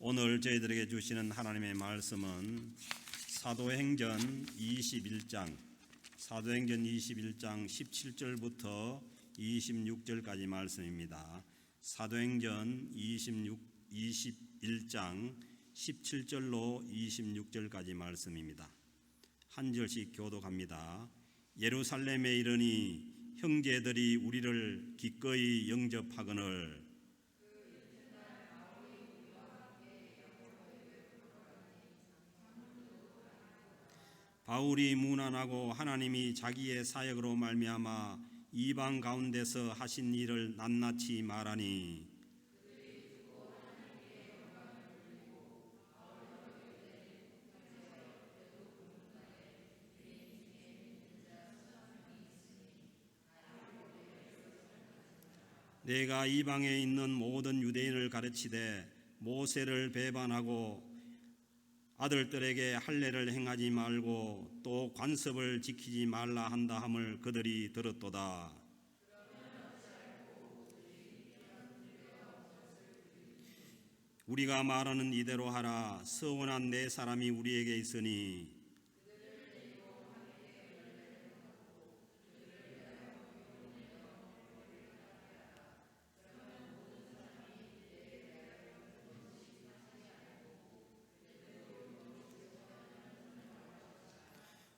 오늘 저희들에게 주시는 하나님의 말씀은 사도행전 21장 17절부터 26절까지 말씀입니다. 사도행전 21장 17절로 26절까지 말씀입니다. 한 절씩 교독합니다. 예루살렘에 이르니 형제들이 우리를 기꺼이 영접하거늘 바울이 문안하고 하나님이 자기의 사역으로 말미암아 이방 가운데서 하신 일을 낱낱이 말하니 내가 이방에 있는 모든 유대인을 가르치되 모세를 배반하고 아들들에게 할례를 행하지 말고 또 관습을 지키지 말라 한다 함을 그들이 들었도다. 우리가 말하는 이대로 하라. 서원한 네 사람이 우리에게 있으니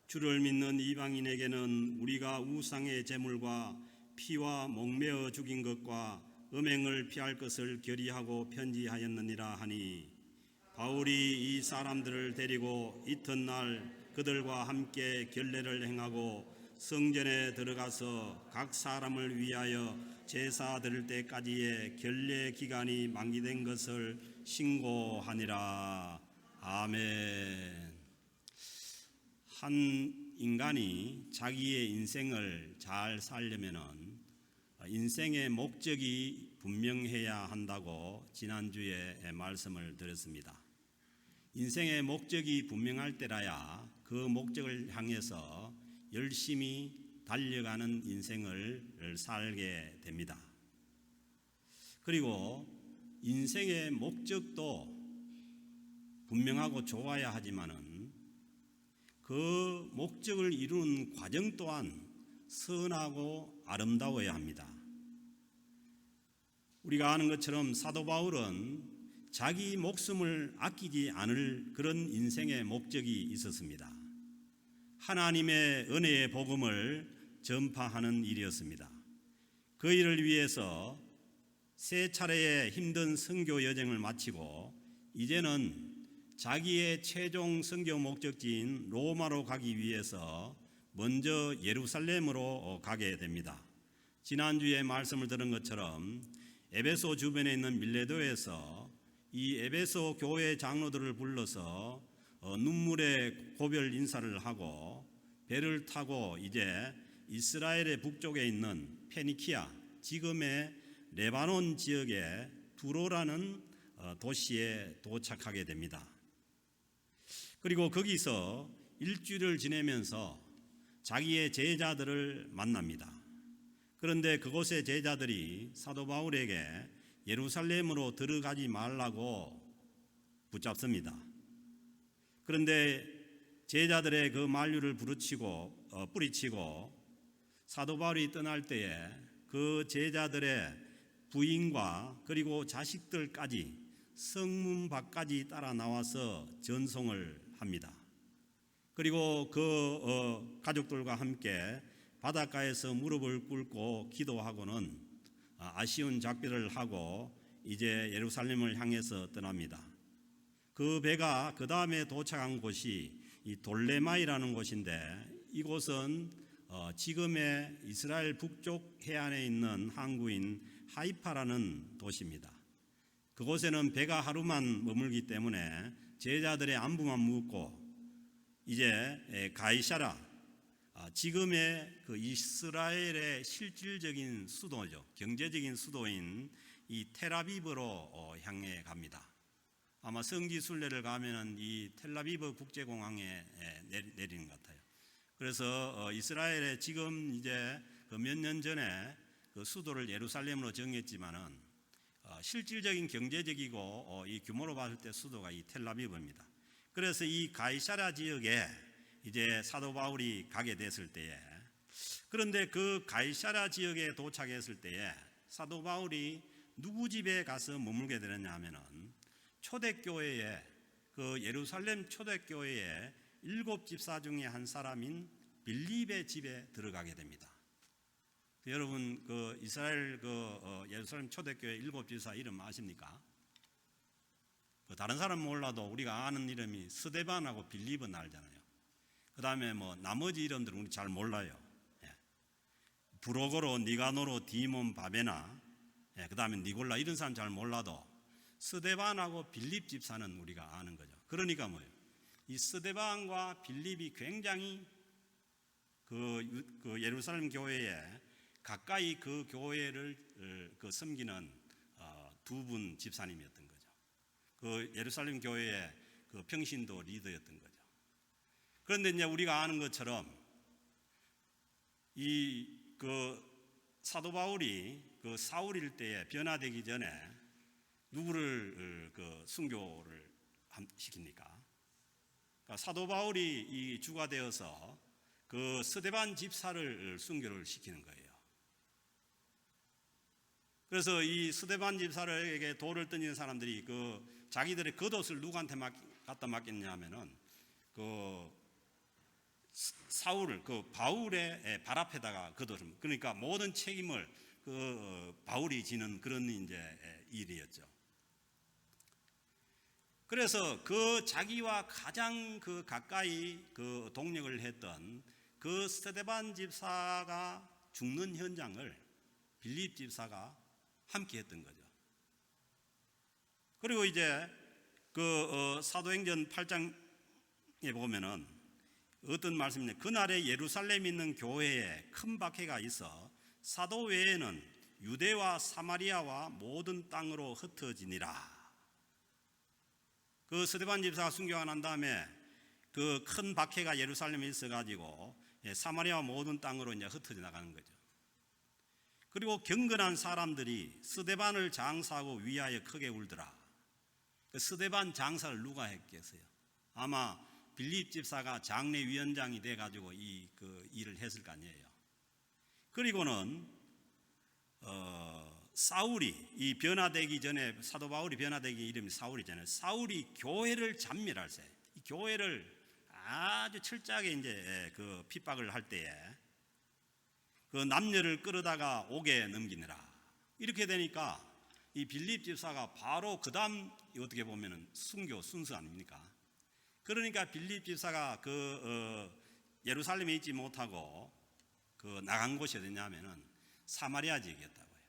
주를 믿는 이방인에게는 우리가 우상의 제물과 피와 목매어 죽인 것과 음행을 피할 것을 결의하고 편지하였느니라 하니 바울이 이 사람들을 데리고 이튿날 그들과 함께 결례를 행하고 성전에 들어가서 각 사람을 위하여 제사 드릴 때까지의 결례 기간이 만기된 것을 신고하니라. 아멘. 한 인간이 자기의 인생을 잘 살려면은 인생의 목적이 분명해야 한다고 지난주에 말씀을 드렸습니다. 인생의 목적이 분명할 때라야 그 목적을 향해서 열심히 달려가는 인생을 살게 됩니다. 그리고 인생의 목적도 분명하고 좋아야 하지만은 그 목적을 이루는 과정 또한 선하고 아름다워야 합니다. 우리가 아는 것처럼 사도 바울은 자기 목숨을 아끼지 않을 그런 인생의 목적이 있었습니다. 하나님의 은혜의 복음을 전파하는 일이었습니다. 그 일을 위해서 세 차례의 힘든 선교 여정을 마치고 이제는 자기의 최종 선교 목적지인 로마로 가기 위해서 먼저 예루살렘으로 가게 됩니다. 지난주에 말씀을 들은 것처럼 에베소 주변에 있는 밀레도에서 이 에베소 교회 장로들을 불러서 눈물의 고별 인사를 하고 배를 타고 이제 이스라엘의 북쪽에 있는 페니키아, 지금의 레바논 지역의 두로라는 도시에 도착하게 됩니다. 그리고 거기서 일주일을 지내면서 자기의 제자들을 만납니다. 그런데 그곳의 제자들이 사도 바울에게 예루살렘으로 들어가지 말라고 붙잡습니다. 그런데 제자들의 그 만류를 뿌리치고 사도 바울이 떠날 때에 그 제자들의 부인과 그리고 자식들까지 성문 밖까지 따라 나와서 전송을 합니다. 그리고 그 가족들과 함께 바닷가에서 무릎을 꿇고 기도하고는 아쉬운 작별을 하고 이제 예루살렘을 향해서 떠납니다. 그 배가 그 다음에 도착한 곳이 이 돌레마이라는 곳인데 이곳은 지금의 이스라엘 북쪽 해안에 있는 항구인 하이파라는 도시입니다. 그곳에는 배가 하루만 머물기 때문에 제자들의 안부만 묻고 이제 가이사라, 지금의 그 이스라엘의 실질적인 수도죠. 경제적인 수도인 이 텔아비브로 향해 갑니다. 아마 성지 순례를 가면은 이 텔아비브 국제공항에 내리는 것 같아요. 그래서 이스라엘에 지금 이제 그 몇 년 전에 그 수도를 예루살렘으로 정했지만은 실질적인 경제적이고 이 규모로 봤을 때 수도가 이 텔아비브입니다. 그래서 이 가이사랴 지역에 이제 사도 바울이 가게 됐을 때에, 그런데 그 가이사랴 지역에 도착했을 때에 사도 바울이 누구 집에 가서 머물게 되느냐 하면은 초대교회에, 그 예루살렘 초대교회의 7집사 중에 한 사람인 빌립의 집에 들어가게 됩니다. 여러분 그 이스라엘 예루살렘 초대교회 7집사 이름 아십니까? 다른 사람 몰라도 우리가 아는 이름이 스데반하고 빌립은 알잖아요. 그 다음에 뭐 나머지 이름들은 우리 잘 몰라요. 브로고로, 니가노로, 디몬, 바베나, 그 다음에 니골라, 이런 사람 잘 몰라도 스데반하고 빌립 집사는 우리가 아는 거죠. 그러니까 뭐예요? 이 스데반과 빌립이 굉장히 그 예루살렘 교회에 가까이 그 교회를 섬기는 두 분 집사님이었던 거죠. 그 예루살렘 교회의 그 평신도 리더였던 거죠. 그런데 이제 우리가 아는 것처럼 사도 바울이 그 사울일 때에 변화되기 전에 누구를 순교를 시킵니까? 그러니까 사도 바울이 이 주가 되어서 그 스데반 집사를 순교를 시키는 거예요. 그래서 이 스데반 집사에게 돌을 던지는 사람들이 자기들의 겉옷을 누구한테 갖다 맡겼냐 하면은 사울을, 바울의 발 앞에다가 겉옷을, 그러니까 모든 책임을 바울이 지는 그런 이제 일이었죠. 그래서 자기와 가장 가까이 동력을 했던 스데반 집사가 죽는 현장을 빌립 집사가 함께 했던 거죠. 그리고 이제 사도행전 8장에 보면은 어떤 말씀이냐, 그날에 예루살렘에 있는 교회에 큰 박해가 있어 사도 외에는 유대와 사마리아와 모든 땅으로 흩어지니라. 스데반 집사가 순교가 난 다음에 큰 박해가 예루살렘에 있어가지고 사마리아와 모든 땅으로 이제 흩어져 나가는 거죠. 그리고 경건한 사람들이 스데반을 장사하고 위하여 크게 울더라. 스데반 장사를 누가 했겠어요? 아마 빌립 집사가 장례위원장이 돼가지고 이 일을 했을 거 아니에요. 그리고는 사울이 이 변화되기 전에, 사도 바울이 변화되기 이름이 사울이잖아요. 사울이 교회를 잔멸할세, 이 교회를 아주 철저하게 이제 핍박을 할 때에 남녀를 끌어다가 옥에 넘기느라, 이렇게 되니까 이 빌립 집사가 바로 그 다음 어떻게 보면은 순교 순서 아닙니까? 그러니까 빌립 집사가 예루살렘에 있지 못하고 나간 곳이 어디냐면은 사마리아 지역이었다고요.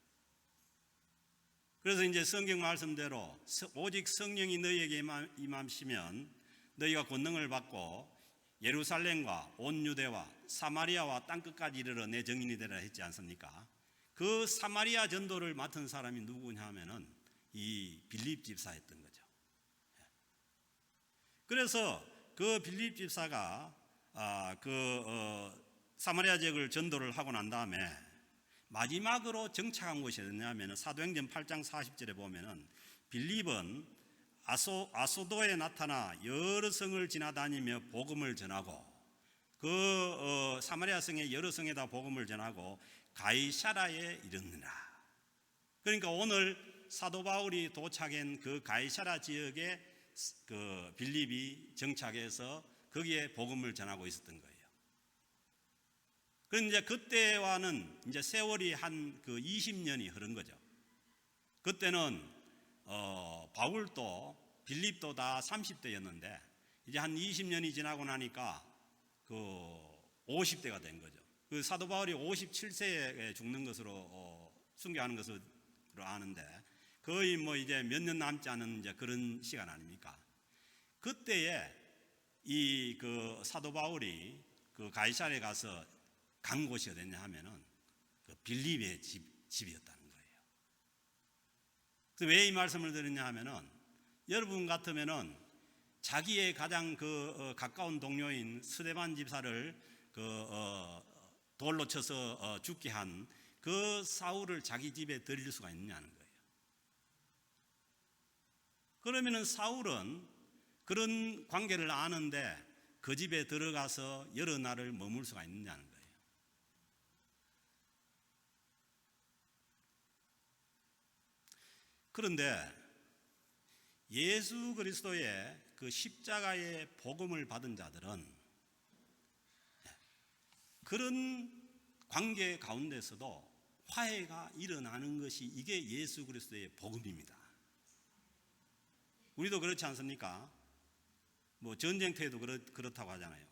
그래서 이제 성경 말씀대로 오직 성령이 너희에게 임하시면 너희가 권능을 받고 예루살렘과 온 유대와 사마리아와 땅끝까지 이르러 내 증인이 되라 했지 않습니까? 그 사마리아 전도를 맡은 사람이 누구냐 하면은 이 빌립 집사였던 거죠. 그래서 빌립 집사가 사마리아 지역을 전도를 하고 난 다음에 마지막으로 정착한 곳이 어디냐면 사도행전 8장 40절에 보면은 빌립은 아소도에 나타나 여러 성을 지나다니며 복음을 전하고 사마리아 성의 여러 성에다 복음을 전하고 가이사라에 이르느라. 그러니까 오늘 사도 바울이 도착한 가이사라 지역에 빌립이 정착해서 거기에 복음을 전하고 있었던 거예요. 그런데 그때와는 이제 세월이 한 20년이 흐른 거죠. 그때는 바울도 빌립도 다 30대였는데 이제 한 20년이 지나고 나니까 50대가 된 거죠. 사도 바울이 57세에 죽는 것으로 순교하는 것으로 아는데 거의 뭐 이제 몇 년 남지 않은 이제 그런 시간 아닙니까? 그때에 이 사도 바울이 가이사랴에 가서 간 곳이 어딨냐 하면은 빌립의 집이었다는 거예요. 그래서 왜 이 말씀을 드리냐 하면은 여러분 같으면은 자기의 가장 가까운 동료인 스데반 집사를 돌로 쳐서 죽게 한 사울을 자기 집에 들일 수가 있느냐는 거예요. 그러면은 사울은 그런 관계를 아는데 그 집에 들어가서 여러 날을 머물 수가 있느냐는 거예요. 그런데 예수 그리스도의 그 십자가의 복음을 받은 자들은 그런 관계 가운데서도 화해가 일어나는 것이 이게 예수 그리스도의 복음입니다. 우리도 그렇지 않습니까? 뭐 전쟁터에도 그렇다고 하잖아요.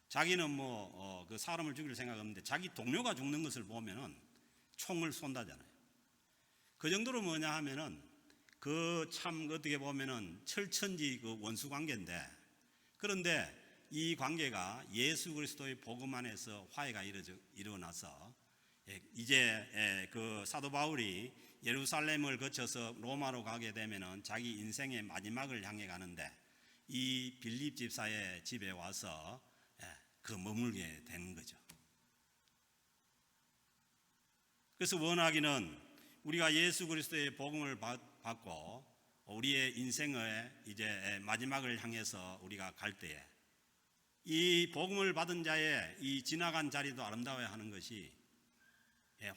자기는 그 사람을 죽일 생각 없는데 자기 동료가 죽는 것을 보면은 총을 쏜다잖아요. 그 정도로 뭐냐 하면은 그 참 어떻게 보면은 철천지 그 원수 관계인데, 그런데 이 관계가 예수 그리스도의 복음 안에서 화해가 일어나서 이제 그 사도 바울이 예루살렘을 거쳐서 로마로 가게 되면은 자기 인생의 마지막을 향해 가는데 이 빌립 집사의 집에 와서 그 머물게 되는 거죠. 그래서 원하기는 우리가 예수 그리스도의 복음을 받고 우리의 인생의 이제 마지막을 향해서 우리가 갈 때에 이 복음을 받은 자의 이 지나간 자리도 아름다워야 하는 것이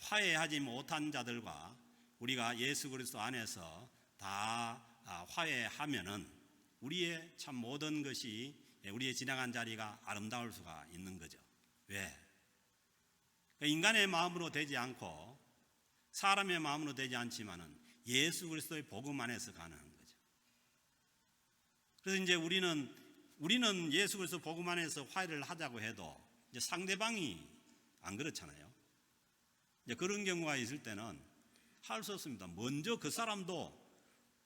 화해하지 못한 자들과 우리가 예수 그리스도 안에서 다 화해하면은 우리의 참 모든 것이 우리의 지나간 자리가 아름다울 수가 있는 거죠. 왜? 인간의 마음으로 되지 않고 사람의 마음으로 되지 않지만은 예수 그리스도의 복음 안에서 가능한 거죠. 그래서 이제 우리는 예수 그리스도 복음 안에서 화해를 하자고 해도 이제 상대방이 안 그렇잖아요. 이제 그런 경우가 있을 때는 할 수 없습니다. 먼저 그 사람도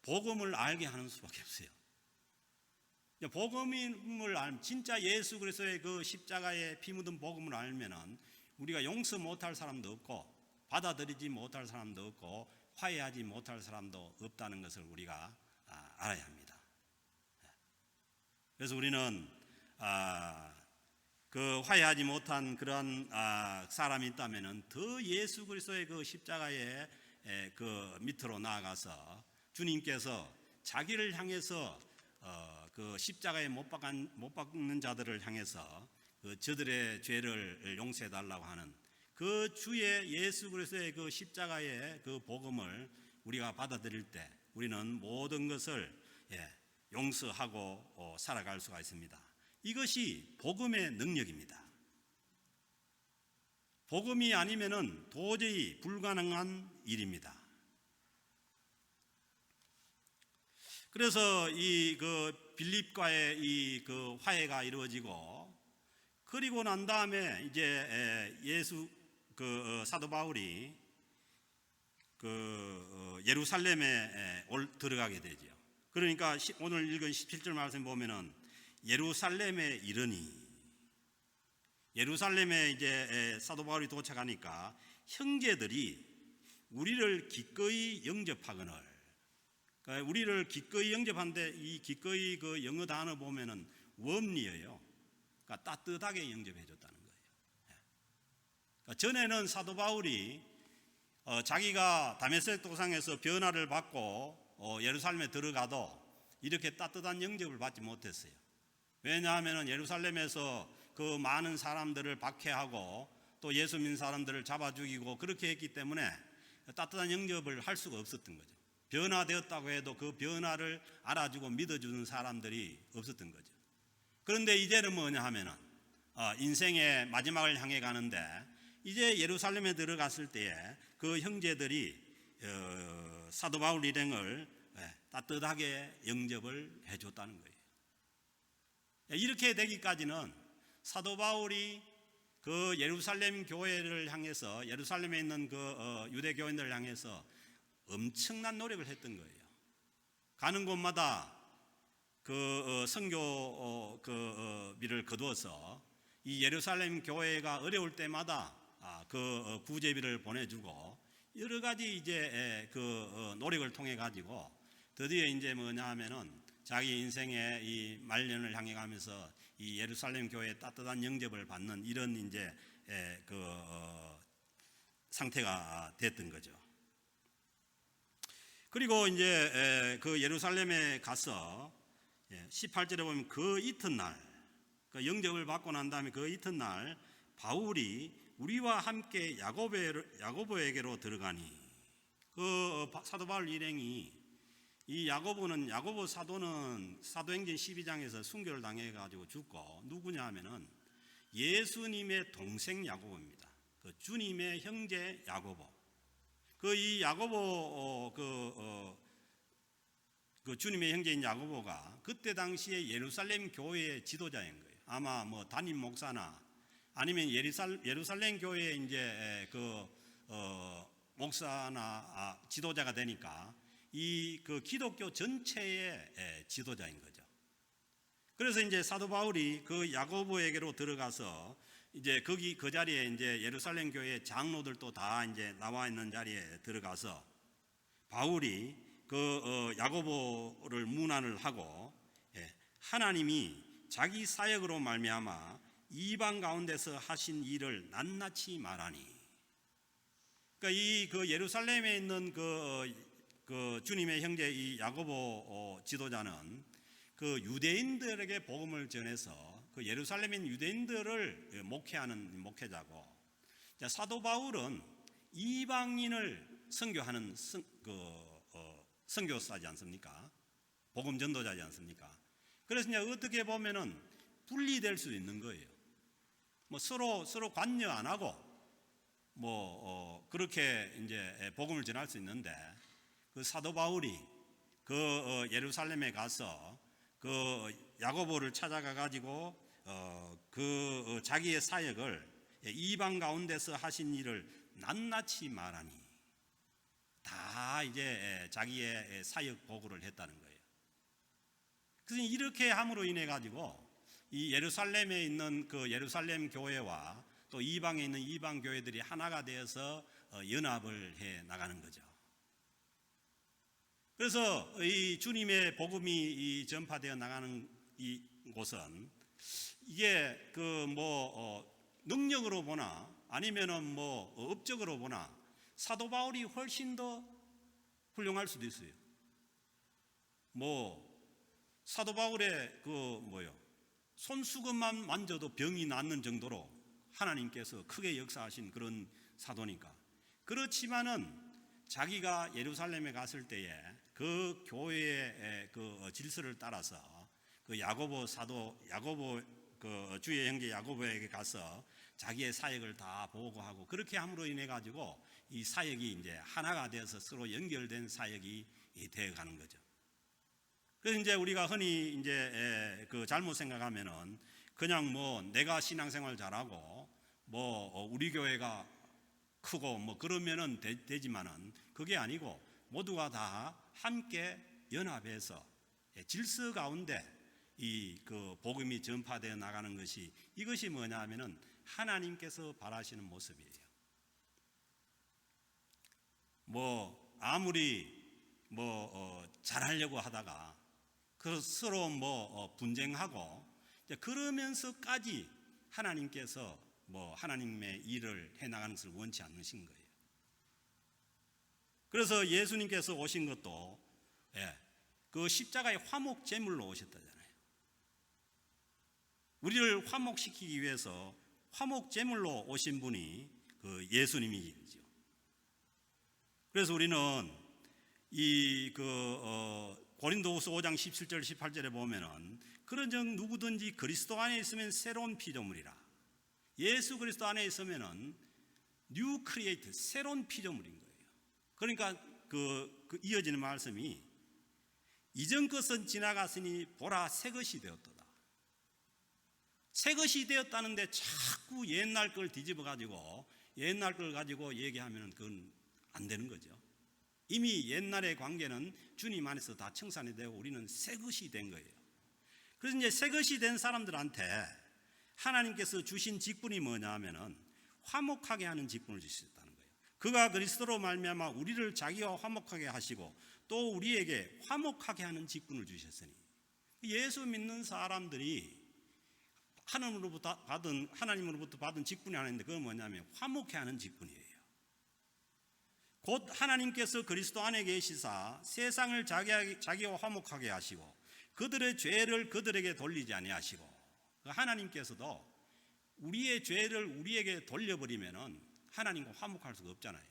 복음을 알게 하는 수밖에 없어요. 복음을 알면, 진짜 예수 그리스도의 그 십자가의 피 묻은 복음을 알면은 우리가 용서 못할 사람도 없고 받아들이지 못할 사람도 없고 화해하지 못할 사람도 없다는 것을 우리가 알아야 합니다. 그래서 우리는 그 화해하지 못한 그런 사람이 있다면은 더 예수 그리스도의 그 십자가의 그 밑으로 나아가서 주님께서 자기를 향해서 그 십자가에 못 박는 자들을 향해서 그 저들의 죄를 용서해 달라고 하는 그 주의 예수 그리스도의 그 십자가의 그 복음을 우리가 받아들일 때 우리는 모든 것을 용서하고 살아갈 수가 있습니다. 이것이 복음의 능력입니다. 복음이 아니면은 도저히 불가능한 일입니다. 그래서 이 그 빌립과의 이 그 화해가 이루어지고, 그리고 난 다음에 이제 예수 그 사도 바울이 그 예루살렘에 들어가게 되죠. 그러니까 오늘 읽은 17절 말씀 보면은 예루살렘에 이르니, 예루살렘에 이제 사도 바울이 도착하니까 형제들이 우리를 기꺼이 영접하거늘, 그러니까 우리를 기꺼이 영접하는데 이 기꺼이 그 영어 단어 보면은 웜리예요. 그러니까 따뜻하게 영접해 줬다는 거예요. 그러니까 전에는 사도 바울이 자기가 다메섹 도상에서 변화를 받고 예루살렘에 들어가도 이렇게 따뜻한 영접을 받지 못했어요. 왜냐하면 예루살렘에서 그 많은 사람들을 박해하고 또 예수 믿는 사람들을 잡아 죽이고 그렇게 했기 때문에 따뜻한 영접을 할 수가 없었던 거죠. 변화되었다고 해도 그 변화를 알아주고 믿어주는 사람들이 없었던 거죠. 그런데 이제는 뭐냐 하면은 인생의 마지막을 향해 가는데 이제 예루살렘에 들어갔을 때에 그 형제들이 사도 바울 일행을 따뜻하게 영접을 해줬다는 거예요. 이렇게 되기까지는 사도 바울이 그 예루살렘 교회를 향해서, 예루살렘에 있는 그 유대 교인들을 향해서 엄청난 노력을 했던 거예요. 가는 곳마다 그 선교비를 거두어서 이 예루살렘 교회가 어려울 때마다 그 구제비를 보내주고 여러 가지 이제 그 노력을 통해 가지고 드디어 이제 뭐냐 하면은 자기 인생의 이 말년을 향해 가면서 이 예루살렘 교회의 따뜻한 영접을 받는 이런 이제 그 상태가 됐던 거죠. 그리고 이제 그 예루살렘에 가서 18절에 보면 그 이튿날, 그 영접을 받고 난 다음에 그 이튿날 바울이 우리와 함께 야고보에게로 들어가니, 그 사도 바울 일행이, 이 야고보 사도는 사도행전 12장에서 순교를 당해가지고 죽고, 누구냐 하면은 예수님의 동생 야고보입니다. 그 주님의 형제 야고보. 그 이 야고보 그 주님의 형제인 야고보가 그때 당시에 예루살렘 교회의 지도자인 거예요. 아마 뭐 담임 목사나 아니면 예루살렘 교회의 이제 목사나 지도자가 되니까 이 그 기독교 전체의 지도자인 거죠. 그래서 이제 사도 바울이 그 야고보에게로 들어가서 이제 거기 그 자리에 이제 예루살렘 교회 장로들도 다 이제 나와 있는 자리에 들어가서 바울이 그 야고보를 문안을 하고, 하나님이 자기 사역으로 말미암아 이방 가운데서 하신 일을 낱낱이 말하니. 그러니까 이 그 예루살렘에 있는 그 주님의 형제 이 야고보 지도자는 그 유대인들에게 복음을 전해서 그 예루살렘에 있는 유대인들을 목회하는 목회자고, 사도 바울은 이방인을 선교하는 선교사지 않습니까? 복음 전도자지 않습니까? 그래서 이제 어떻게 보면은 분리될 수 있는 거예요. 뭐 서로 관여 안 하고 그렇게 이제 복음을 전할 수 있는데, 그 사도 바울이 그 예루살렘에 가서 그 야고보를 찾아가 가지고 그 자기의 사역을 이방 가운데서 하신 일을 낱낱이 말하니, 다 이제 자기의 사역 보고를 했다는 거예요. 그래서 이렇게 함으로 인해 가지고 이 예루살렘에 있는 그 예루살렘 교회와 또 이방에 있는 이방 교회들이 하나가 되어서 연합을 해 나가는 거죠. 그래서 이 주님의 복음이 전파되어 나가는 이 곳은, 이게 능력으로 보나 아니면은 업적으로 보나 사도 바울이 훨씬 더 훌륭할 수도 있어요. 사도 바울의 손수건만 만져도 병이 낫는 정도로 하나님께서 크게 역사하신 그런 사도니까. 그렇지만은 자기가 예루살렘에 갔을 때에 그 교회의 그 질서를 따라서 그 야고보 그 주의 형제 야고보에게 가서 자기의 사역을 다 보고하고, 그렇게 함으로 인해 가지고 이 사역이 이제 하나가 되어서 서로 연결된 사역이 되어 가는 거죠. 그래서 이제 우리가 흔히 이제 그 잘못 생각하면은 그냥 내가 신앙생활 잘하고 우리 교회가 크고 그러면은 되지만은 그게 아니고, 모두가 다 함께 연합해서 질서 가운데 이 그 복음이 전파되어 나가는 것이, 이것이 뭐냐 하면은 하나님께서 바라시는 모습이에요. 아무리 잘하려고 하다가 서로 분쟁하고 그러면서까지 하나님께서 하나님의 일을 해 나가는 것을 원치 않으신 거예요. 그래서 예수님께서 오신 것도 그 십자가의 화목 제물로 오셨다잖아요. 우리를 화목시키기 위해서 화목 제물로 오신 분이 그 예수님이죠. 그래서 우리는 이 고린도후서 5장 17절 18절에 보면은 그런즉 누구든지 그리스도 안에 있으면 새로운 피조물이라. 예수 그리스도 안에 있으면은 뉴 크리에이트, 새로운 피조물인 거예요. 그러니까 그 이어지는 말씀이, 이전 것은 지나갔으니 보라 새 것이 되었도다. 새 것이 되었다는데 자꾸 옛날 걸 뒤집어 가지고 옛날 걸 가지고 얘기하면은 그건 안 되는 거죠. 이미 옛날의 관계는 주님 안에서 다 청산이 되고 우리는 새 것이 된 거예요. 그래서 이제 새 것이 된 사람들한테 하나님께서 주신 직분이 뭐냐 하면은 화목하게 하는 직분을 주셨다는 거예요. 그가 그리스도로 말미암아 우리를 자기와 화목하게 하시고 또 우리에게 화목하게 하는 직분을 주셨으니, 예수 믿는 사람들이 하나님으로부터 받은 직분이 하나 있는데, 그건 뭐냐면 화목해 하는 직분이에요. 곧 하나님께서 그리스도 안에 계시사 세상을 자기와 화목하게 하시고 그들의 죄를 그들에게 돌리지 아니하시고, 하나님께서도 우리의 죄를 우리에게 돌려버리면은 하나님과 화목할 수가 없잖아요.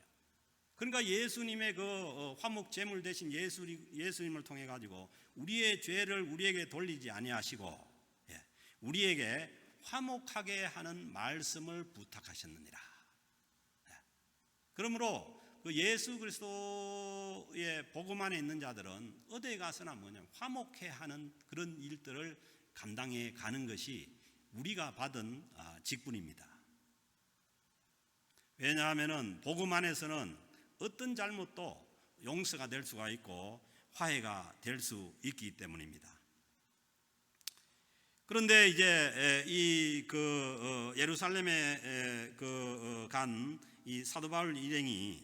그러니까 예수님의 그 화목 제물 대신 예수님을 통해 가지고 우리의 죄를 우리에게 돌리지 아니하시고 우리에게 화목하게 하는 말씀을 부탁하셨느니라. 그러므로 그 예수 그리스도의 복음 안에 있는 자들은 어디에 가서나 화목해 하는 그런 일들을 감당해 가는 것이 우리가 받은 직분입니다. 왜냐하면 복음 안에서는 어떤 잘못도 용서가 될 수가 있고 화해가 될 수 있기 때문입니다. 그런데 이제 예루살렘에 간 이 사도 바울 일행이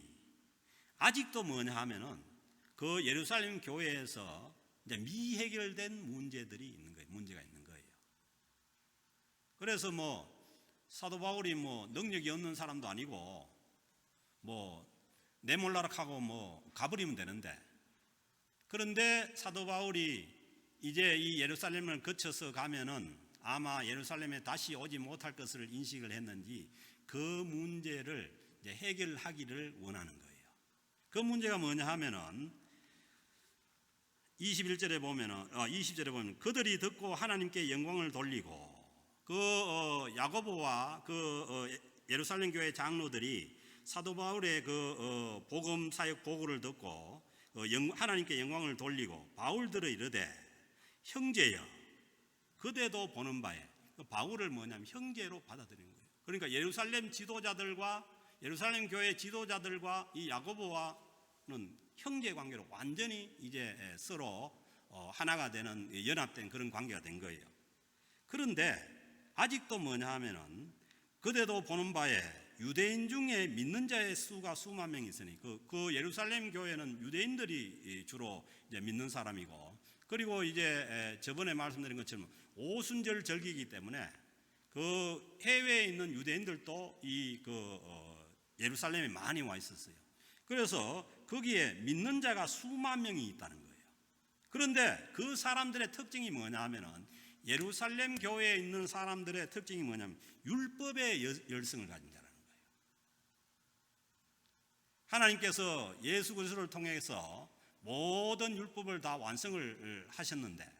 아직도 뭐냐 하면은 그 예루살렘 교회에서 이제 미해결된 문제들이 있는 거예요. 문제가 있는 거예요. 그래서 사도 바울이 능력이 없는 사람도 아니고 내몰라락하고 가버리면 되는데, 그런데 사도 바울이 이제 이 예루살렘을 거쳐서 가면은 아마 예루살렘에 다시 오지 못할 것을 인식을 했는지 그 문제를 이제 해결하기를 원하는 거예요. 그 문제가 뭐냐 하면은 20절에 보면 그들이 듣고 하나님께 영광을 돌리고 야고보와 예루살렘 교회 장로들이 사도 바울의 복음 사역 보고를 듣고 하나님께 영광을 돌리고 바울들을 이르되 형제여 그대도 보는 바에, 바울을 형제로 받아들이는 거예요. 그러니까 예루살렘 지도자들과 예루살렘 교회 지도자들과 이 야고보와는 형제 관계로 완전히 이제 서로 하나가 되는 연합된 그런 관계가 된 거예요. 그런데 아직도 뭐냐 하면은 그대도 보는 바에 유대인 중에 믿는 자의 수가 수만 명이 있으니 그 예루살렘 교회는 유대인들이 주로 이제 믿는 사람이고, 그리고 이제 저번에 말씀드린 것처럼 오순절 절기이기 때문에 그 해외에 있는 유대인들도 예루살렘에 많이 와 있었어요. 그래서 거기에 믿는 자가 수만 명이 있다는 거예요. 그런데 그 사람들의 특징이 뭐냐 하면은 예루살렘 교회에 있는 사람들의 특징이 뭐냐면 율법의 열성을 가진 자라는 거예요. 하나님께서 예수 그리스도를 통해서 모든 율법을 다 완성을 하셨는데,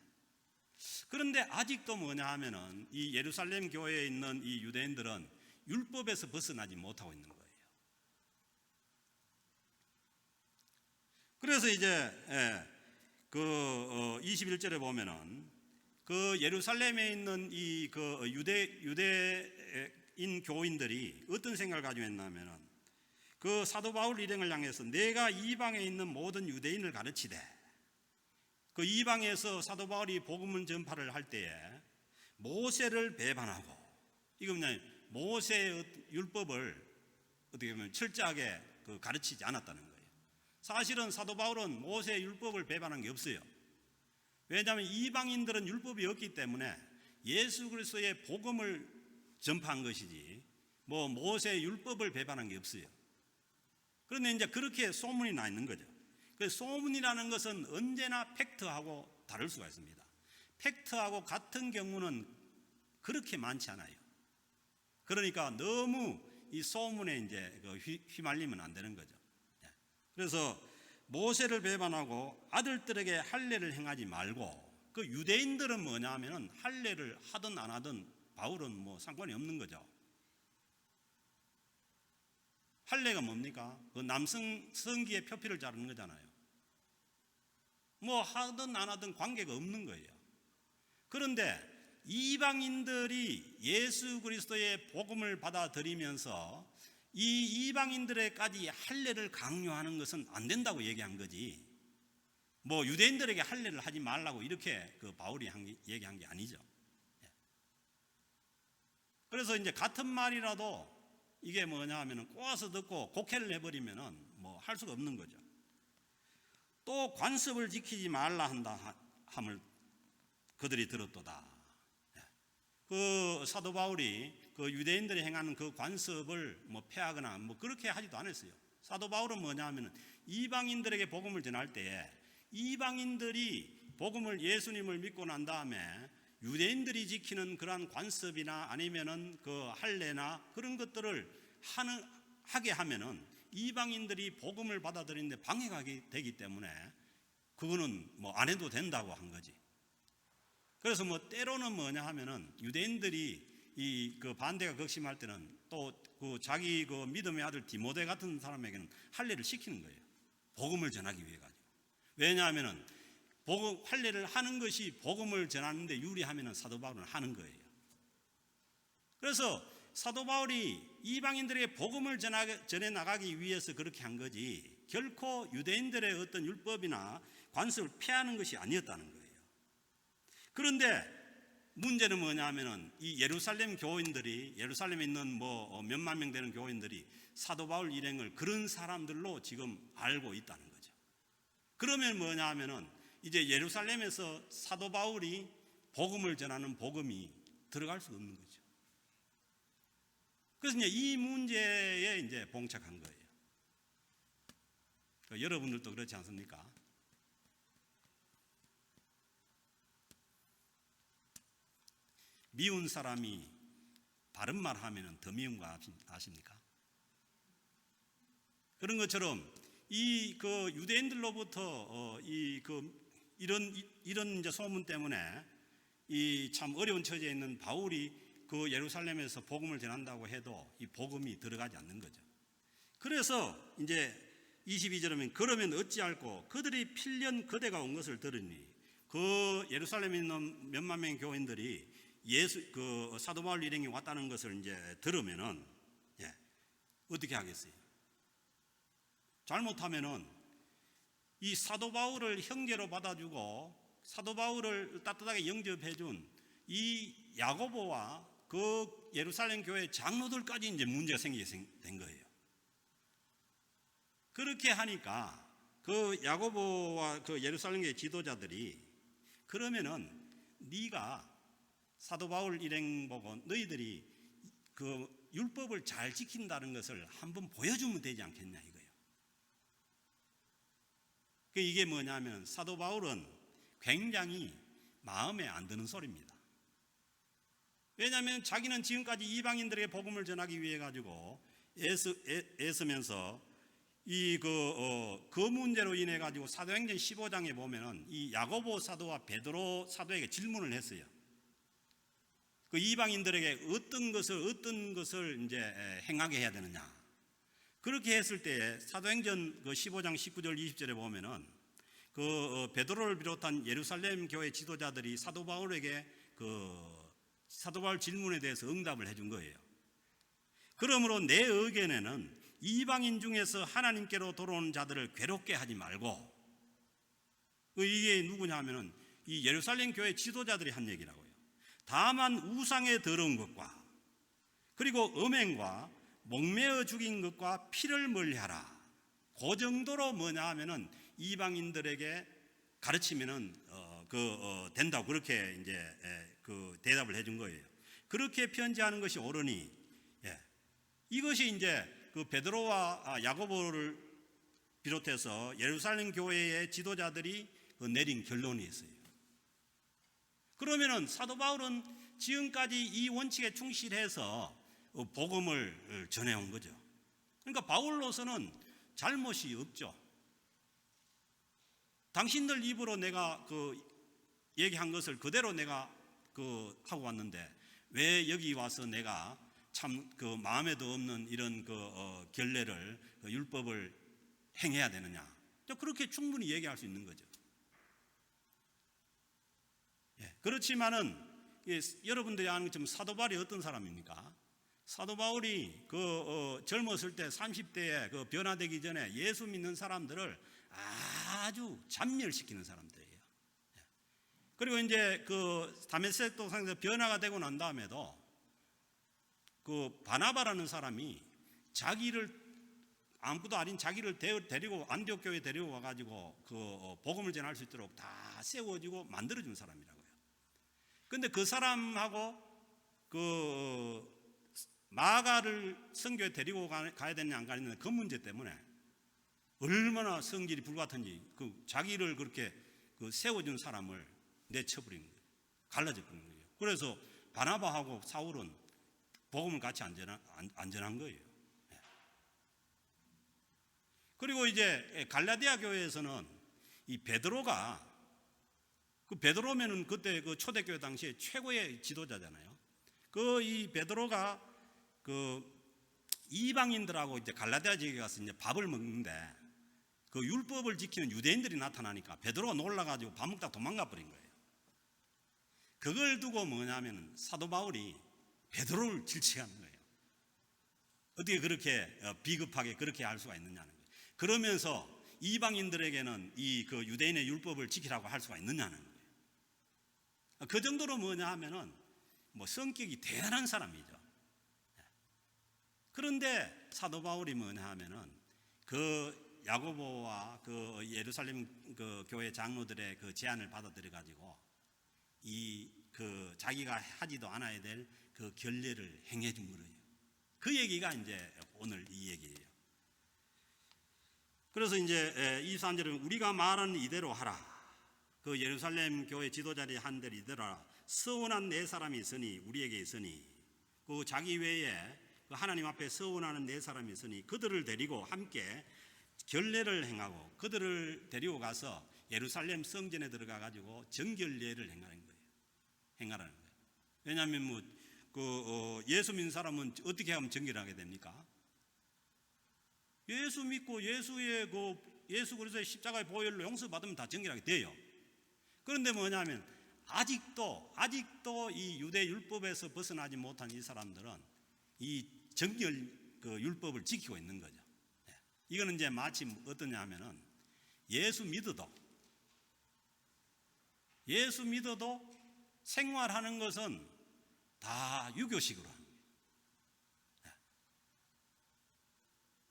그런데 아직도 뭐냐 하면은 이 예루살렘 교회에 있는 이 유대인들은 율법에서 벗어나지 못하고 있는 거예요. 그래서 이제 21절에 보면은 그 예루살렘에 있는 이 유대인 교인들이 어떤 생각을 가지고 있냐면은 그 사도 바울 일행을 향해서 내가 이방에 있는 모든 유대인을 가르치되, 그 이방에서 사도 바울이 복음 전파를 할 때에 모세를 배반하고, 이거 모세의 율법을 어떻게 보면 철저하게 가르치지 않았다는 거예요. 사실은 사도 바울은 모세의 율법을 배반한 게 없어요. 왜냐하면 이방인들은 율법이 없기 때문에 예수 그리스도의 복음을 전파한 것이지 모세의 율법을 배반한 게 없어요. 그런데 이제 그렇게 소문이 나 있는 거죠. 그 소문이라는 것은 언제나 팩트하고 다를 수가 있습니다. 팩트하고 같은 경우는 그렇게 많지 않아요. 그러니까 너무 이 소문에 이제 휘말리면 안 되는 거죠. 그래서 모세를 배반하고 아들들에게 할례를 행하지 말고, 그 유대인들은 뭐냐 하면은 할례를 하든 안 하든 바울은 상관이 없는 거죠. 할례가 뭡니까? 그 남성 성기의 표피를 자르는 거잖아요. 하든 안 하든 관계가 없는 거예요. 그런데 이방인들이 예수 그리스도의 복음을 받아들이면서 이 이방인들에게까지 할례를 강요하는 것은 안 된다고 얘기한 거지, 유대인들에게 할례를 하지 말라고 이렇게 바울이 얘기한 게 아니죠. 그래서 이제 같은 말이라도 이게 뭐냐 하면은 꼬아서 듣고 곡해를 해버리면은 할 수가 없는 거죠. 또 관습을 지키지 말라 한다 함을 그들이 들었도다. 그 사도 바울이 그 유대인들이 행하는 그 관습을 폐하거나 그렇게 하지도 않았어요. 사도 바울은 뭐냐 하면 이방인들에게 복음을 전할 때에 이방인들이 복음을 예수님을 믿고 난 다음에 유대인들이 지키는 그러한 관습이나 아니면은 그 할례나 그런 것들을 하게 하면은 이방인들이 복음을 받아들이는데 방해가 되기 때문에 그거는 뭐 안 해도 된다고 한 거지. 그래서 뭐 때로는 뭐냐 하면은 유대인들이 이 그 반대가 극심할 때는 또 그 자기 그 믿음의 아들 디모데 같은 사람에게는 할례를 시키는 거예요. 복음을 전하기 위해 가지고. 왜냐하면은 할례를 하는 것이 복음을 전하는데 유리하면은 사도 바울은 하는 거예요. 그래서 사도 바울이 이방인들에게 복음을 전해 나가기 위해서 그렇게 한 거지 결코 유대인들의 어떤 율법이나 관습을 폐하는 것이 아니었다는 거예요. 그런데 문제는 뭐냐 하면은 이 예루살렘 교인들이 예루살렘에 있는 뭐 몇만 명 되는 교인들이 사도 바울 일행을 그런 사람들로 지금 알고 있다는 거죠. 그러면 뭐냐 하면은 이제 예루살렘에서 사도 바울이 복음을 전하는 복음이 들어갈 수 없는 거죠. 그래서 이제 이 문제에 이제 봉착한 거예요. 여러분들도 그렇지 않습니까? 미운 사람이 바른 말 하면은 더 미운 거 아십니까? 그런 것처럼 이 그 유대인들로부터 이런 이제 소문 때문에 이 참 어려운 처지에 있는 바울이 그 예루살렘에서 복음을 전한다고 해도 이 복음이 들어가지 않는 거죠. 그래서 이제 22절에 보면 그러면 어찌할꼬 그들이 필연 그대가 온 것을 들으니 그 예루살렘에 있는 몇만 명의 교인들이 그 사도 바울 일행이 왔다는 것을 이제 들으면은 어떻게 하겠어요? 잘못하면은 이 사도 바울을 형제로 받아주고 사도 바울을 따뜻하게 영접해준 이 야고보와 그 예루살렘 교회 장로들까지 이제 문제가 생기게 된 거예요. 그렇게 하니까 그 야고보와 그 예루살렘 교회 지도자들이 그러면은 네가 사도 바울 일행 보고 너희들이 그 율법을 잘 지킨다는 것을 한번 보여주면 되지 않겠냐 이거예요. 이게 뭐냐면 사도 바울은 굉장히 마음에 안 드는 소리입니다. 왜냐하면 자기는 지금까지 이방인들에게 복음을 전하기 위해 가지고 애쓰면서 그 문제로 인해 가지고 사도행전 15장에 보면은 이 야고보 사도와 베드로 사도에게 질문을 했어요. 그 이방인들에게 어떤 것을 이제 행하게 해야 되느냐. 그렇게 했을 때 사도행전 15장 19절 20절에 보면은 그 베드로를 비롯한 예루살렘 교회 지도자들이 사도 바울에게 사도 바울 질문에 대해서 응답을 해준 거예요. 그러므로 내 의견에는 이방인 중에서 하나님께로 돌아오는 자들을 괴롭게 하지 말고, 이게 누구냐 하면은 이 예루살렘 교회 지도자들이 한 얘기라고요. 다만 우상에 더러운 것과 그리고 음행과 목매어 죽인 것과 피를 멀리하라. 그 정도로 뭐냐 하면은 이방인들에게 가르치면은 된다고 그렇게 이제 그 대답을 해준 거예요. 그렇게 편지하는 것이 옳으니 이것이 이제 그 베드로와 야고보를 비롯해서 예루살렘 교회의 지도자들이 내린 결론이 있어요. 그러면은 사도 바울은 지금까지 이 원칙에 충실해서 복음을 전해온 거죠. 그러니까 바울로서는 잘못이 없죠. 당신들 입으로 내가 얘기한 것을 그대로 내가 하고 왔는데 왜 여기 와서 내가 참 마음에도 없는 이런 결례를 율법을 행해야 되느냐. 그렇게 충분히 얘기할 수 있는 거죠. 그렇지만은 여러분들이 아는 것처럼 사도 바울이 어떤 사람입니까? 사도 바울이 젊었을 때 30대에 변화되기 전에 예수 믿는 사람들을 아주 잔멸시키는 사람들이에요. 그리고 이제 다메섹 도상에서 변화가 되고 난 다음에도 바나바라는 사람이 아무것도 아닌 자기를 데리고 안디옥 교회에 데리고 와가지고 복음을 전할 수 있도록 다 세워지고 만들어준 사람이라고요. 근데 그 사람하고 마가를 선교에 데리고 가야 되느냐 안 가야 되느냐 그 문제 때문에 얼마나 성질이 불같은지 자기를 그렇게 세워준 사람을 내쳐버린 거예요. 갈라져 버린 거예요. 그래서 바나바하고 사울은 복음을 같이 안전한 거예요. 그리고 이제 갈라디아 교회에서는 이 베드로가 베드로면은 그때 초대교회 당시에 최고의 지도자잖아요. 이 베드로가 이방인들하고 이제 갈라디아 지역에 가서 이제 밥을 먹는데 율법을 지키는 유대인들이 나타나니까 베드로가 놀라가지고 밥 먹다 도망가 버린 거예요. 그걸 두고 뭐냐면 사도 바울이 베드로를 질책하는 거예요. 어떻게 그렇게 비겁하게 그렇게 할 수가 있느냐는 거예요. 그러면서 이방인들에게는 유대인의 율법을 지키라고 할 수가 있느냐는 거예요. 그 정도로 뭐냐 하면은 성격이 대단한 사람이죠. 그런데 사도 바울이 뭐냐 하면은 야고보와 예루살렘 교회 장로들의 제안을 받아들여 가지고 자기가 하지도 않아야 될 결례를 행해 준 거예요. 그 얘기가 이제 오늘 이 얘기예요. 그래서 이제 23절은 우리가 말하는 이대로 하라. 예루살렘 교회 지도자들이 한 대로 이대로 하라. 서운한 네 사람이 있으니 우리에게 있으니 자기 외에 하나님 앞에 서운하는 네 사람이 있으니 그들을 데리고 함께 결례를 행하고 그들을 데리고 가서 예루살렘 성전에 들어가 가지고 정결례를 행하라는 거예요. 왜냐하면 예수 믿는 사람은 어떻게 하면 정결하게 됩니까? 예수 믿고 예수 그리스도의 십자가의 보혈로 용서받으면 다 정결하게 돼요. 그런데 뭐냐면 아직도 이 유대 율법에서 벗어나지 못한 이 사람들은 이 정결 율법을 지키고 있는 거죠. 이거는 이제 마치 어떠냐 하면은 예수 믿어도 생활하는 것은 다 유교식으로 하는 거예요.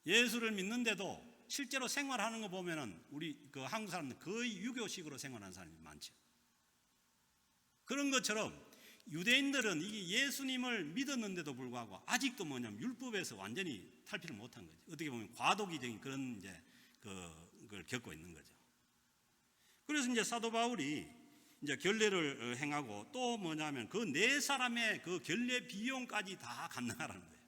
예수를 믿는데도 실제로 생활하는 거 보면은 우리 한국 사람들 거의 유교식으로 생활하는 사람이 많죠. 그런 것처럼 유대인들은 이게 예수님을 믿었는데도 불구하고 아직도 뭐냐면 율법에서 완전히 탈피를 못한 거죠. 어떻게 보면 과도기적인 그런 이제 그걸 겪고 있는 거죠. 그래서 이제 사도 바울이 이제 결례를 행하고 또 뭐냐면 네 사람의 결례 비용까지 다 감당하라는 거예요.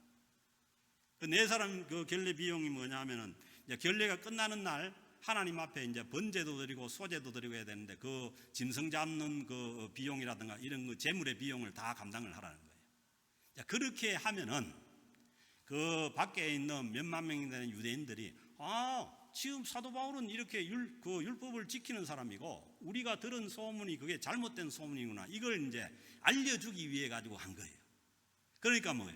네 사람 결례 비용이 뭐냐면은 이제 결례가 끝나는 날 하나님 앞에 이제 번제도 드리고 소제도 드리고 해야 되는데 짐승 잡는 비용이라든가 이런 재물의 비용을 다 감당을 하라는 거예요. 자, 그렇게 하면은 밖에 있는 몇만 명이 되는 유대인들이 지금 사도 바울은 이렇게 율법을 지키는 사람이고 우리가 들은 소문이 그게 잘못된 소문이구나. 이걸 이제 알려주기 위해 가지고 한 거예요. 그러니까 뭐예요?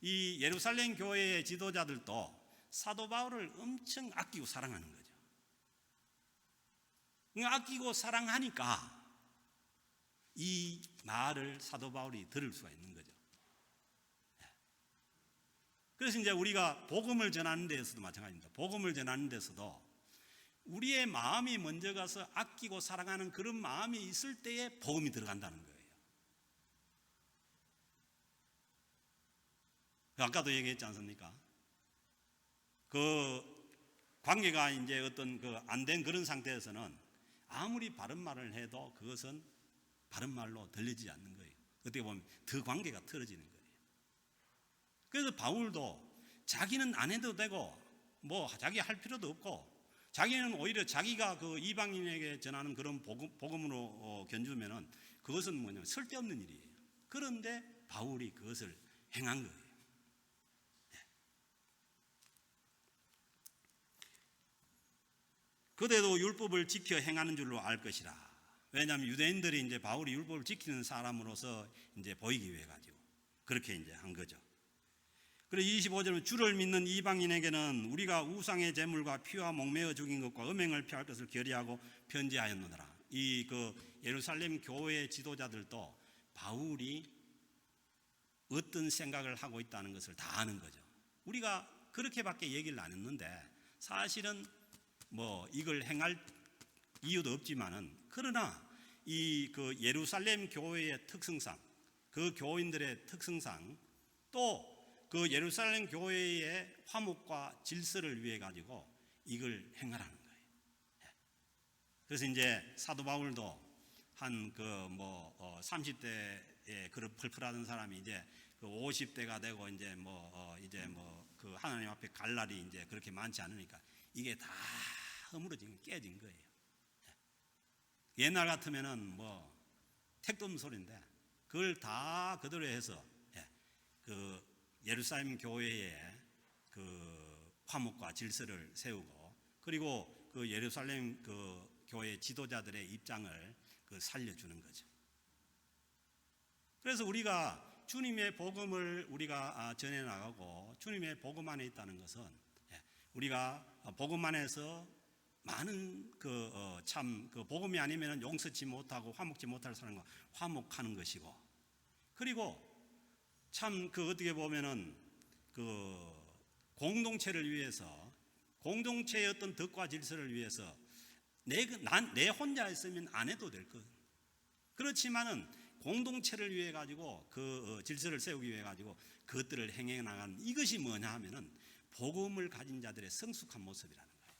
이 예루살렘 교회의 지도자들도 사도 바울을 엄청 아끼고 사랑하는 거죠. 아끼고 사랑하니까 이 말을 사도 바울이 들을 수가 있는 거죠. 그래서 이제 우리가 복음을 전하는 데에서도 마찬가지입니다. 복음을 전하는 데서도 우리의 마음이 먼저 가서 아끼고 사랑하는 그런 마음이 있을 때에 복음이 들어간다는 거예요. 아까도 얘기했지 않습니까? 관계가 이제 어떤 안 된 그런 상태에서는 아무리 바른 말을 해도 그것은 바른 말로 들리지 않는 거예요. 어떻게 보면 더 관계가 틀어지는 거예요. 그래서 바울도 자기는 안 해도 되고 자기 할 필요도 없고 자기는 오히려 자기가 이방인에게 전하는 그런 복음으로 견주면은 그것은 뭐냐면 쓸데없는 일이에요. 그런데 바울이 그것을 행한 거예요. 그대도 율법을 지켜 행하는 줄로 알 것이라. 왜냐하면 유대인들이 이제 바울이 율법을 지키는 사람으로서 이제 보이기 위해 가지고 그렇게 이제 한 거죠. 그리고 25절은 주를 믿는 이방인에게는 우리가 우상의 제물과 피와 목매어 죽인 것과 음행을 피할 것을 결의하고 편지하였노라. 예루살렘 교회 지도자들도 바울이 어떤 생각을 하고 있다는 것을 다 아는 거죠. 우리가 그렇게밖에 얘기를 안 했는데 사실은 이걸 행할 이유도 없지만은 그러나 예루살렘 교회의 특성상 교인들의 특성상 또 예루살렘 교회의 화목과 질서를 위해 가지고 이걸 행하라는 거예요. 그래서 이제 사도 바울도 한 30대에 그런 펄펄하던 사람이 이제 그 50대가 되고 이제 그 하나님 앞에 갈 날이 이제 그렇게 많지 않으니까 이게 다 허물어진 깨진 거예요. 옛날 같으면은 택도 없는 소리인데 그걸 다 그대로 해서 그 예루살렘 교회에 그 화목과 질서를 세우고 그리고 그 예루살렘 그 교회 지도자들의 입장을 그 살려주는 거죠. 그래서 우리가 주님의 복음을 우리가 전해 나가고 주님의 복음 안에 있다는 것은 우리가 복음 안에서 많은 참 그 복음이 아니면 용서치 못하고 화목지 못할 사람과 화목하는 것이고 그리고 참 그 어떻게 보면은 그 공동체를 위해서 공동체의 어떤 덕과 질서를 위해서 내 혼자 있으면 안 해도 될 것. 그렇지만은 공동체를 위해 가지고 그 질서를 세우기 위해 가지고 그것들을 행해 나가는 이것이 뭐냐 하면은 복음을 가진 자들의 성숙한 모습이라는 거예요.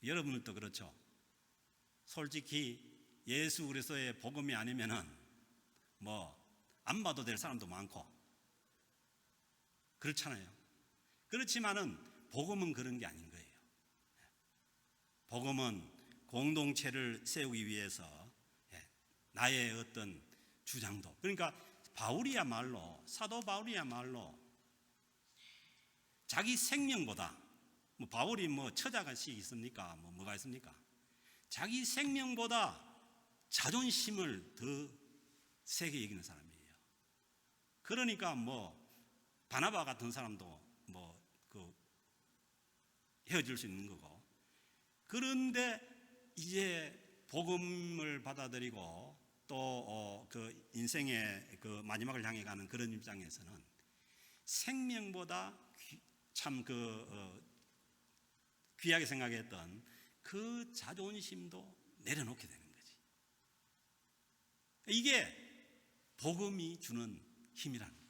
여러분들도 그렇죠. 솔직히 예수 그리스도의 복음이 아니면은 안 봐도 될 사람도 많고 그렇잖아요. 그렇지만은 복음은 그런 게 아닌 거예요. 복음은 공동체를 세우기 위해서 나의 어떤 주장도 그러니까 사도 바울이야말로 자기 생명보다 바울이 처자가시 있습니까? 뭐가 있습니까? 자기 생명보다 자존심을 더 세게 여기는 사람이에요. 그러니까 바나바 같은 사람도 헤어질 수 있는 거고 그런데 이제 복음을 받아들이고 또 그 인생의 그 마지막을 향해 가는 그런 입장에서는 생명보다 참 귀하게 생각했던 그 자존심도 내려놓게 되는 거지. 이게 복음이 주는 힘이라는 거예요.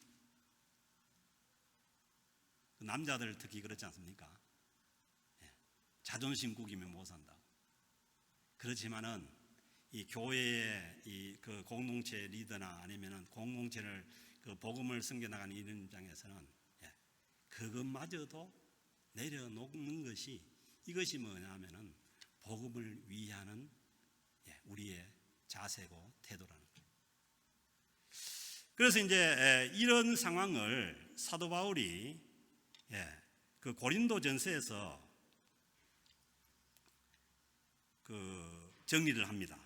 남자들 특히 그렇지 않습니까? 자존심 구기면 못 산다고. 그렇지만은 이 교회의 그 공동체 리더나 아니면은 공동체를 그 복음을 섬겨나가는 이런 입장에서는 그것마저도 내려놓는 것이 이것이 뭐냐면은 복음을 위하는 우리의 자세고 태도라는 거예요. 그래서 이제 이런 상황을 사도 바울이 그 고린도 전서에서 그 정리를 합니다.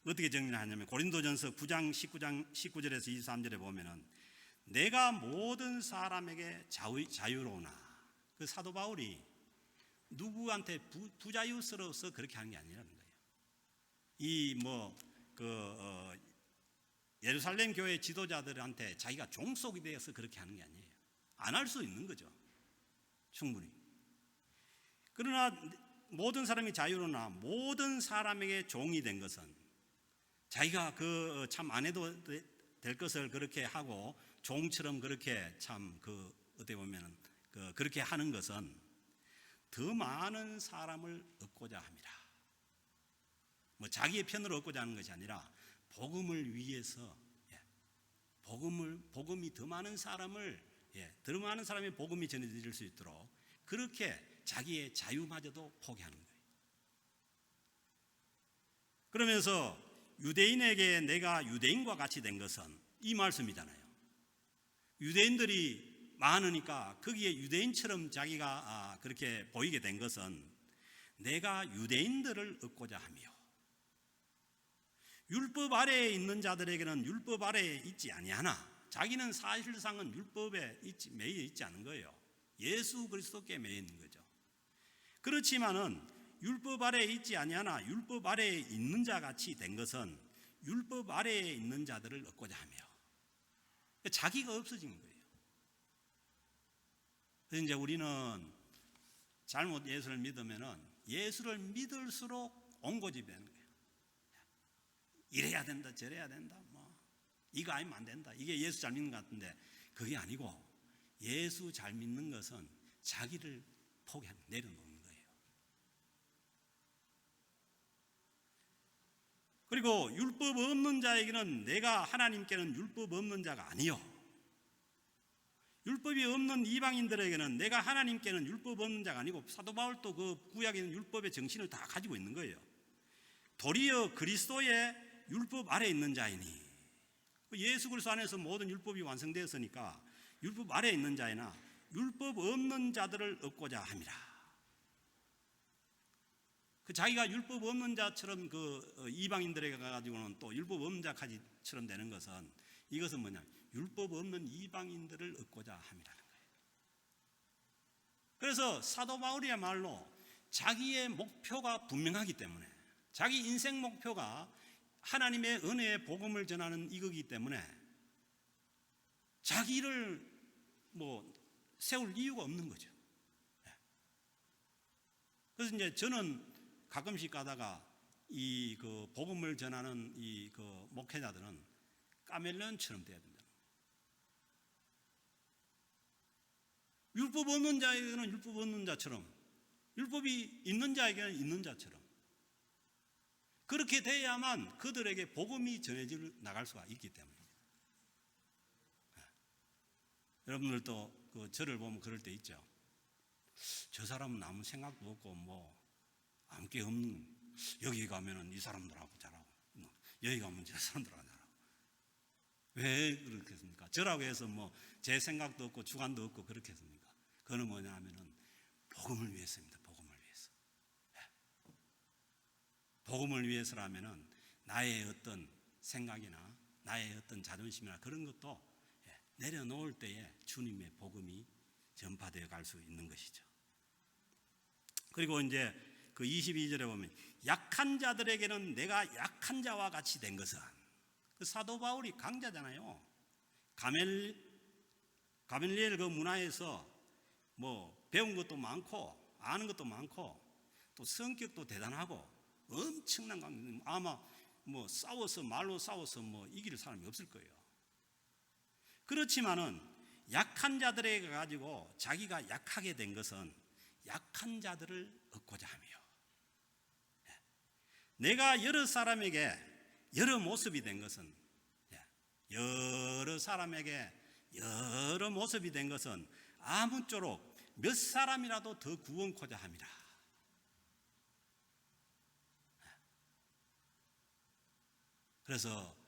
어떻게 정리를 하냐면 고린도전서 9장 19절에서 23절에 보면은 내가 모든 사람에게 자유로우나 그 사도 바울이 누구한테 부자유스러워서 그렇게 하는 게 아니라는 거예요. 예루살렘 교회 지도자들한테 자기가 종속이 되어서 그렇게 하는 게 아니에요. 안 할 수 있는 거죠. 충분히. 그러나 모든 사람이 자유로우나 모든 사람에게 종이 된 것은 자기가 참 안 해도 될 것을 그렇게 하고 종처럼 그렇게 참 어떻게 보면은 그렇게 하는 것은 더 많은 사람을 얻고자 함이라. 자기의 편으로 얻고자 하는 것이 아니라 복음을 위해서 복음이 더 많은 사람을 더 많은 사람의 복음이 전해질 수 있도록 그렇게 자기의 자유마저도 포기하는 거예요. 그러면서 유대인에게 내가 유대인과 같이 된 것은 이 말씀이잖아요. 유대인들이 많으니까 거기에 유대인처럼 자기가 그렇게 보이게 된 것은 내가 유대인들을 얻고자 하며 율법 아래에 있는 자들에게는 율법 아래에 있지 아니하나 자기는 사실상은 율법에 매여 있지 않은 거예요. 예수 그리스도께 매여 있는 거죠. 그렇지만은 율법 아래에 있지 아니하나 율법 아래에 있는 자 같이 된 것은 율법 아래에 있는 자들을 얻고자 하며 자기가 없어진 거예요. 그래서 이제 우리는 잘못 예수를 믿으면은 예수를 믿을수록 옹고집이 되는 거예요. 이래야 된다, 저래야 된다, 이거 아니면 안 된다. 이게 예수 잘 믿는 것 같은데 그게 아니고 예수 잘 믿는 것은 자기를 포기하는, 내려놓는 거예요. 그리고 율법 없는 자에게는, 내가 하나님께는 율법 없는 자가 아니요, 율법이 없는 이방인들에게는 내가 하나님께는 율법 없는 자가 아니고, 사도 바울도 그 구약에 있는 율법의 정신을 다 가지고 있는 거예요. 도리어 그리스도의 율법 아래 있는 자이니, 예수 그리스도 안에서 모든 율법이 완성되었으니까 율법 아래 있는 자이나 율법 없는 자들을 얻고자 함이라. 그 자기가 율법 없는 자처럼 그 이방인들에게 가가지고는 또 율법 없는 자까지처럼 되는 것은, 이것은 뭐냐, 율법 없는 이방인들을 얻고자 함이라는 거예요. 그래서 사도 바울이야말로 자기의 목표가 분명하기 때문에, 자기 인생 목표가 하나님의 은혜의 복음을 전하는 이거기 때문에 자기를 세울 이유가 없는 거죠. 그래서 이제 저는 가끔씩 가다가 이 그 복음을 전하는 이 그 목회자들은 카멜레온처럼 돼야 된다. 율법 없는 자에게는 율법 없는 자처럼, 율법이 있는 자에게는 있는 자처럼, 그렇게 돼야만 그들에게 복음이 전해져 나갈 수가 있기 때문입니다. 여러분들도 그 저를 보면 그럴 때 있죠. 저 사람은 아무 생각도 없고 아무 게 없는, 여기 가면은 이 사람들하고 잘하고, 여기 가면 저 사람들하고 잘하고. 왜 그렇겠습니까? 저라고 해서 제 생각도 없고 주관도 없고 그렇겠습니까? 그거는 뭐냐 하면은 복음을 위해서입니다. 복음을 위해서. 복음을 위해서라면은 나의 어떤 생각이나 나의 어떤 자존심이나 그런 것도 내려놓을 때에 주님의 복음이 전파되어 갈 수 있는 것이죠. 그리고 이제 그 22절에 보면, 약한 자들에게는 내가 약한 자와 같이 된 것은, 그 사도 바울이 강자잖아요. 가멜리엘 그 문화에서 배운 것도 많고 아는 것도 많고 또 성격도 대단하고 엄청난 강자, 아마 싸워서 말로 싸워서 이길 사람이 없을 거예요. 그렇지만은 약한 자들에게 가지고 자기가 약하게 된 것은 약한 자들을 얻고자 하며, 내가 여러 사람에게 여러 모습이 된 것은, 여러 사람에게 여러 모습이 된 것은 아무쪼록 몇 사람이라도 더 구원코자 합니다. 그래서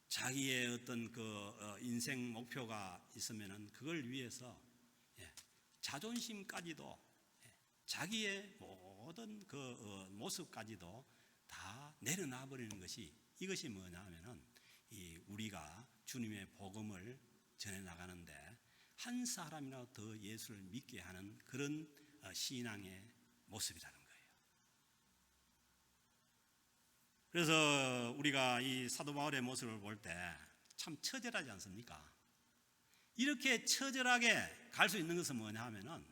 자기의 어떤 그 인생 목표가 있으면은 그걸 위해서 자존심까지도, 자기의 모든 그 모습까지도 다 내려놔 버리는 것이, 이것이 뭐냐 하면은 우리가 주님의 복음을 전해 나가는데 한 사람이라도 더 예수를 믿게 하는 그런 신앙의 모습이라는 거예요. 그래서 우리가 이 사도 바울의 모습을 볼 때 참 처절하지 않습니까? 이렇게 처절하게 갈 수 있는 것은 뭐냐 하면은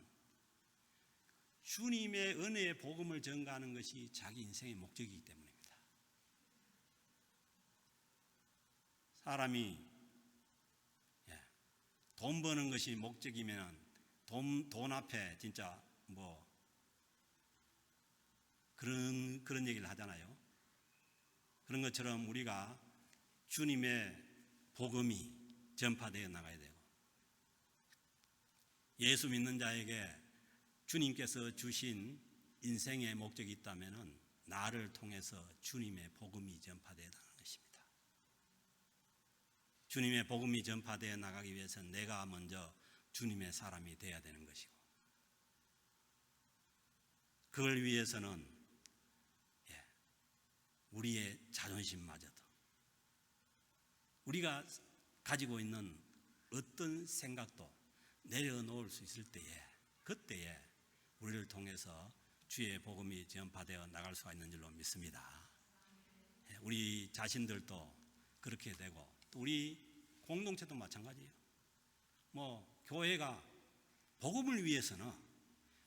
주님의 은혜의 복음을 전가하는 것이 자기 인생의 목적이기 때문입니다. 사람이 돈 버는 것이 목적이면 돈 앞에 진짜 그런 얘기를 하잖아요. 그런 것처럼 우리가 주님의 복음이 전파되어 나가야 되고, 예수 믿는 자에게 주님께서 주신 인생의 목적이 있다면 나를 통해서 주님의 복음이 전파되어 나가는 것입니다. 주님의 복음이 전파되어 나가기 위해서는 내가 먼저 주님의 사람이 되어야 되는 것이고, 그걸 위해서는 우리의 자존심마저도, 우리가 가지고 있는 어떤 생각도 내려놓을 수 있을 때에, 그때에 우리를 통해서 주의 복음이 전파되어 나갈 수가 있는 줄로 믿습니다. 우리 자신들도 그렇게 되고, 또 우리 공동체도 마찬가지예요. 교회가 복음을 위해서는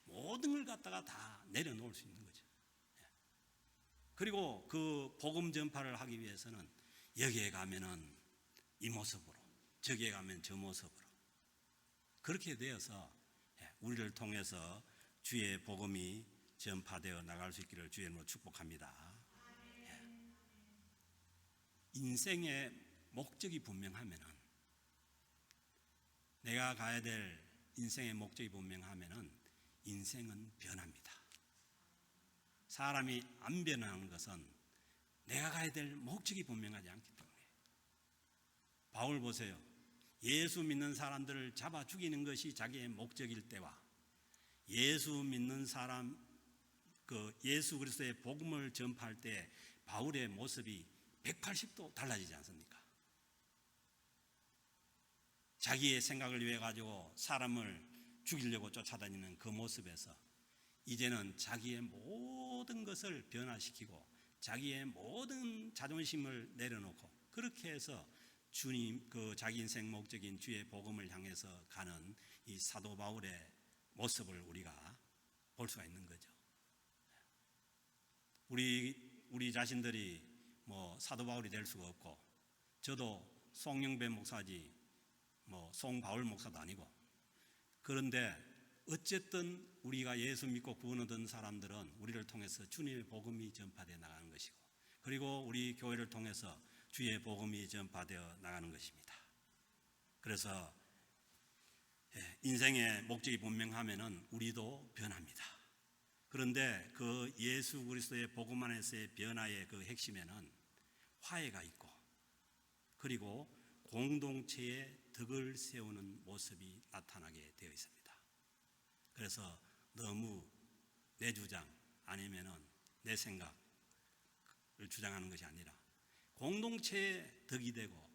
모든 걸 갖다가 다 내려놓을 수 있는 거죠. 그리고 그 복음 전파를 하기 위해서는 여기에 가면은 이 모습으로, 저기에 가면 저 모습으로, 그렇게 되어서 우리를 통해서 주의 복음이 전파되어 나갈 수 있기를 주의 이름으로 축복합니다. 인생의 목적이 분명하면은, 내가 가야 될 인생의 목적이 분명하면은 인생은 변합니다. 사람이 안 변하는 것은 내가 가야 될 목적이 분명하지 않기 때문에. 바울 보세요. 예수 믿는 사람들을 잡아 죽이는 것이 자기의 목적일 때와 예수 믿는 사람, 예수 그리스도의 복음을 전파할 때 바울의 모습이 180도 달라지지 않습니까? 자기의 생각을 위해 가지고 사람을 죽이려고 쫓아다니는 그 모습에서 이제는 자기의 모든 것을 변화시키고 자기의 모든 자존심을 내려놓고 그렇게 해서 주님, 자기 인생 목적인 주의 복음을 향해서 가는 이 사도 바울의 모습을 우리가 볼 수가 있는 거죠. 우리 자신들이 사도 바울이 될 수가 없고, 저도 송영배 목사지 송바울 목사도 아니고, 그런데 어쨌든 우리가 예수 믿고 구원 얻은 사람들은 우리를 통해서 주님의 복음이 전파되어 나가는 것이고, 그리고 우리 교회를 통해서 주의 복음이 전파되어 나가는 것입니다. 그래서 인생의 목적이 분명하면은 우리도 변합니다. 그런데 그 예수 그리스도의 복음 안에서의 변화의 그 핵심에는 화해가 있고, 그리고 공동체의 덕을 세우는 모습이 나타나게 되어 있습니다. 그래서 너무 내 주장 아니면은 내 생각을 주장하는 것이 아니라 공동체의 덕이 되고,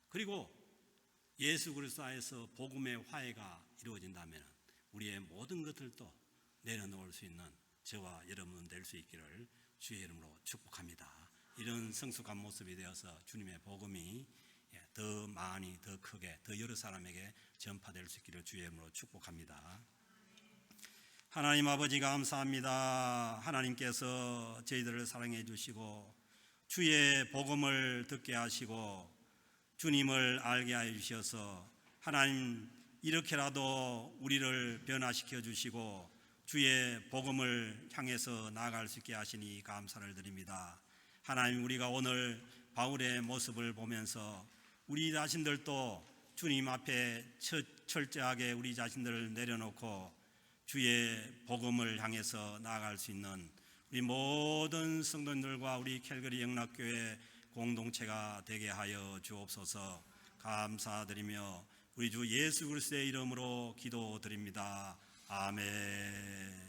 그리고 예수 그리스도 안에서 복음의 화해가 이루어진다면 우리의 모든 것들도 내려놓을 수 있는 저와 여러분 될 수 있기를 주의 이름으로 축복합니다. 이런 성숙한 모습이 되어서 주님의 복음이 더 많이, 더 크게, 더 여러 사람에게 전파될 수 있기를 주의 이름으로 축복합니다. 하나님 아버지 감사합니다. 하나님께서 저희들을 사랑해 주시고 주의 복음을 듣게 하시고 주님을 알게 하여 주셔서 하나님 이렇게라도 우리를 변화시켜 주시고 주의 복음을 향해서 나아갈 수 있게 하시니 감사를 드립니다. 하나님, 우리가 오늘 바울의 모습을 보면서 우리 자신들도 주님 앞에 철저하게 우리 자신들을 내려놓고 주의 복음을 향해서 나아갈 수 있는 우리 모든 성도님들과 우리 캘거리 영락교회 공동체가 되게 하여 주옵소서. 감사드리며 우리 주 예수 그리스도의 이름으로 기도드립니다. 아멘.